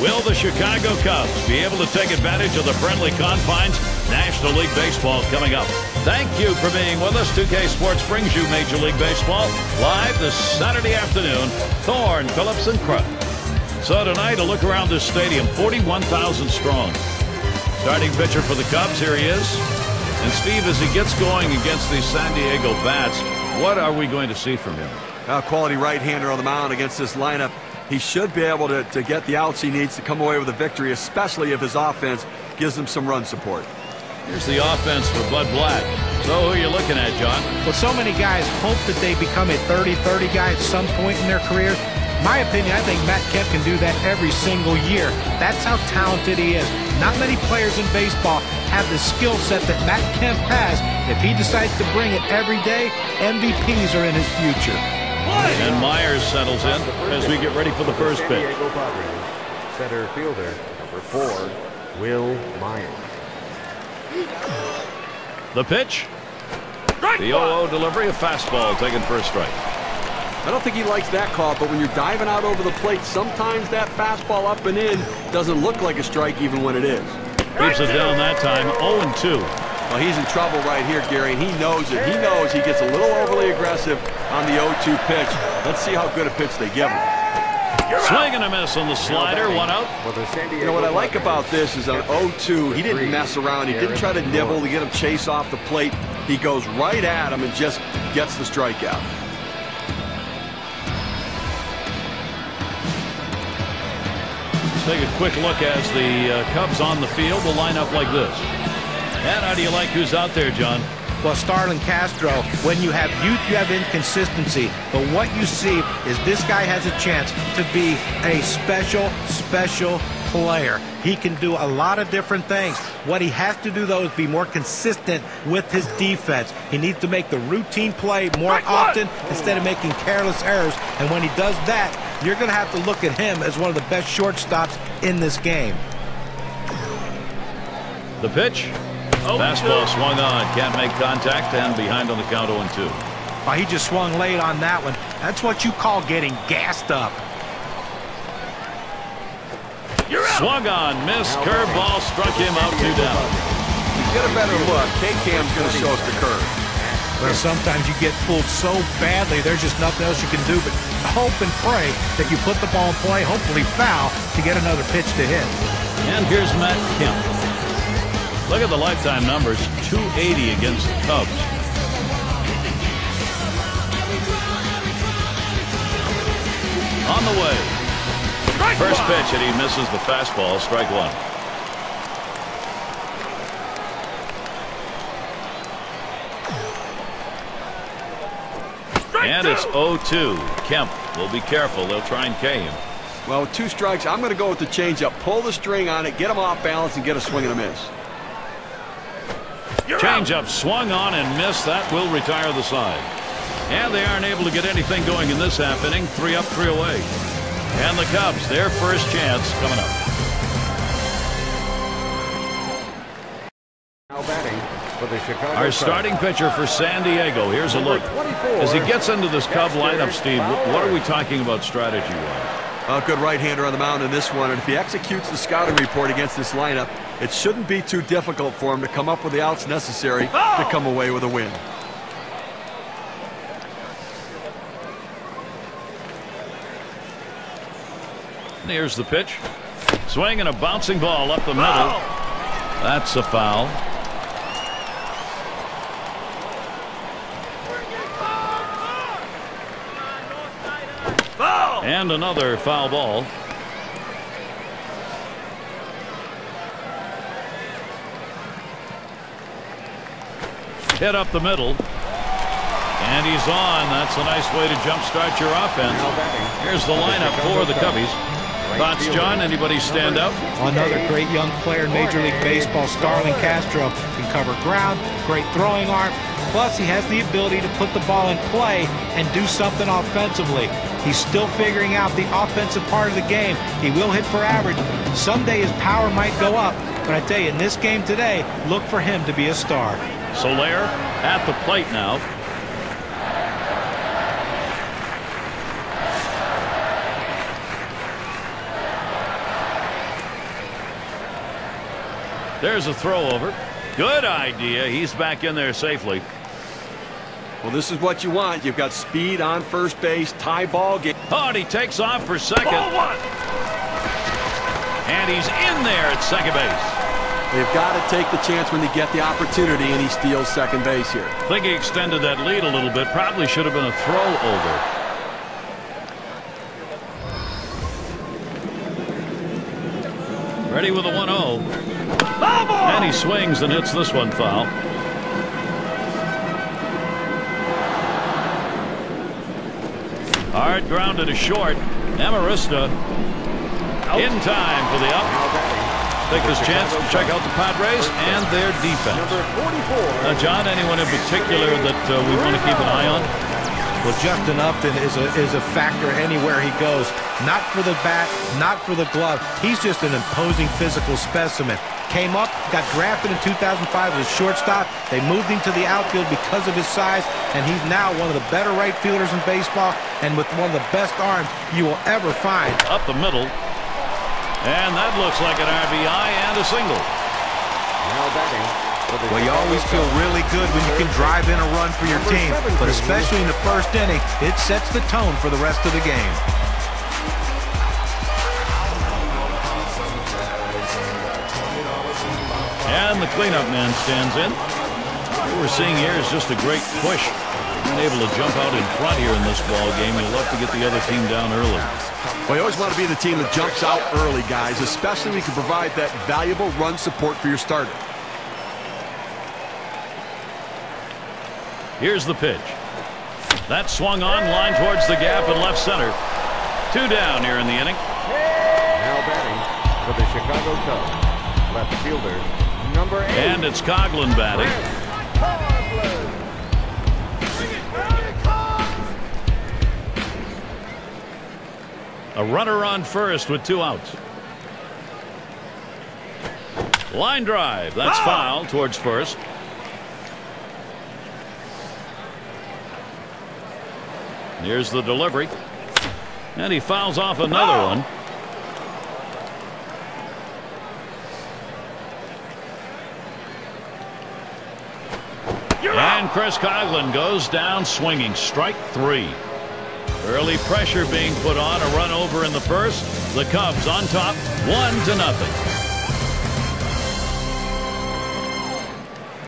Will the Chicago Cubs be able to take advantage of the friendly confines? National League Baseball coming up. Thank you for being with us. 2K Sports brings you Major League Baseball live this Saturday afternoon. Thorne, Phillips, and Krug. So tonight, a look around this stadium, 41,000 strong. Starting pitcher for the Cubs, here he is. And Steve, as he gets going against these San Diego bats, what are we going to see from him? A quality right-hander on the mound against this lineup. He should be able to get the outs he needs to come away with a victory, especially if his offense gives him some run support. Here's the offense for Bud Black. So who are you looking at, John? Well, so many guys hope that they become a 30-30 guy at some point in their career. My opinion, I think Matt Kemp can do that every single year. That's how talented he is. Not many players in baseball have the skill set that Matt Kemp has. If he decides to bring it every day, MVPs are in his future. And Myers settles in as we get ready for the first pitch. Center fielder, number 4, Will Myers. The pitch. The 0-0 delivery, a fastball taken for a strike. I don't think he likes that call, but when you're diving out over the plate, sometimes that fastball up and in doesn't look like a strike even when it is. Keeps it down that time, 0-2. Well, he's in trouble right here, Gary, and he knows it. He knows he gets a little overly aggressive on the 0-2 pitch. Let's see how good a pitch they give him. Swing and a miss on the slider, 1 out. You know what I like about this is on 0-2, he didn't mess around. He didn't try to nibble to get him chase off the plate. He goes right at him and just gets the strikeout. Let's take a quick look as the Cubs on the field will line up like this. And how do you like who's out there, John? Well, Starlin Castro, when you have youth, you have inconsistency. But what you see is this guy has a chance to be a special player. He can do a lot of different things. What he has to do, though, is be more consistent with his defense. He needs to make the routine play more often instead of making careless errors. And when he does that, you're going to have to look at him as one of the best shortstops in this game. The pitch. Fastball swung on, can't make contact, and behind on the count 0-2. Oh, he just swung late on that one. That's what you call getting gassed up. Swung on, missed, curveball, struck him out, 2 down. To get a better look, K-Cam's going to show us the curve. Well, sometimes you get fooled so badly, there's just nothing else you can do but hope and pray that you put the ball in play, hopefully foul, to get another pitch to hit. And here's Matt Kemp. Look at the lifetime numbers, 280 against the Cubs. On the way. First pitch, and he misses the fastball, strike 1. And it's 0-2. Kemp will be careful. They'll try and K him. Well, with 2 strikes, I'm going to go with the changeup. Pull the string on it, get him off balance, and get a swing and a miss. Changeup swung on and missed. That will retire the side. And they aren't able to get anything going in this half inning. 3 up, 3 away. And the Cubs, their first chance coming up. Now batting for the Chicago Our starting pitcher for San Diego. Here's a look. As he gets into this Cub lineup, Steve, what are we talking about strategy-wise? A good right-hander on the mound in this one, and if he executes the scouting report against this lineup, it shouldn't be too difficult for him to come up with the outs necessary to come away with a win. And here's the pitch. Swing and a bouncing ball up the middle. That's a foul. And another foul ball. Hit up the middle. And he's on. That's a nice way to jumpstart your offense. Here's the lineup for the Cubbies. Thoughts, John? Anybody stand out? Another great young player in Major League Baseball, Starlin Castro. Can cover ground, great throwing arm. Plus, he has the ability to put the ball in play and do something offensively. He's still figuring out the offensive part of the game. He will hit for average. Someday his power might go up. But I tell you, in this game today, look for him to be a star. Soler at the plate now. There's a throw over. Good idea. He's back in there safely. Well, this is what you want. You've got speed on first base, tie ball game. Oh, and he takes off for second. Ball one. And he's in there at second base. They've got to take the chance when they get the opportunity, and he steals second base here. I think he extended that lead a little bit. Probably should have been a throw over. Ready with a 1-0. And he swings and hits this one foul. Hard grounded to short. Amarista in time for the up. Take this chance to check out the Padres and their defense. John, anyone in particular that we want to keep an eye on? Well, Justin Upton is a factor anywhere he goes. Not for the bat, not for the glove. He's just an imposing physical specimen. Came up, got drafted in 2005 as a shortstop. They moved him to the outfield because of his size, and he's now one of the better right fielders in baseball and with one of the best arms you will ever find. Up the middle. And that looks like an RBI and a single. Now batting. Well, you always feel really good when you can drive in a run for your team, but especially in the first inning, it sets the tone for the rest of the game. And the cleanup man stands in. What we're seeing here is just a great push. Being able to jump out in front here in this ball game. You'll love to get the other team down early. Well, you always want to be the team that jumps out early, guys, especially when you can provide that valuable run support for your starter. Here's the pitch. That swung on, line towards the gap in left center. 2 down here in the inning. Now batting for the Chicago Cubs. Left fielder, number 8. And it's Coghlan batting. A runner on first with 2 outs. Line drive. That's foul towards first. Here's the delivery. And he fouls off another one. And Chris Coghlan goes down swinging. Strike 3. Early pressure being put on. A run over in the first. The Cubs on top 1-0.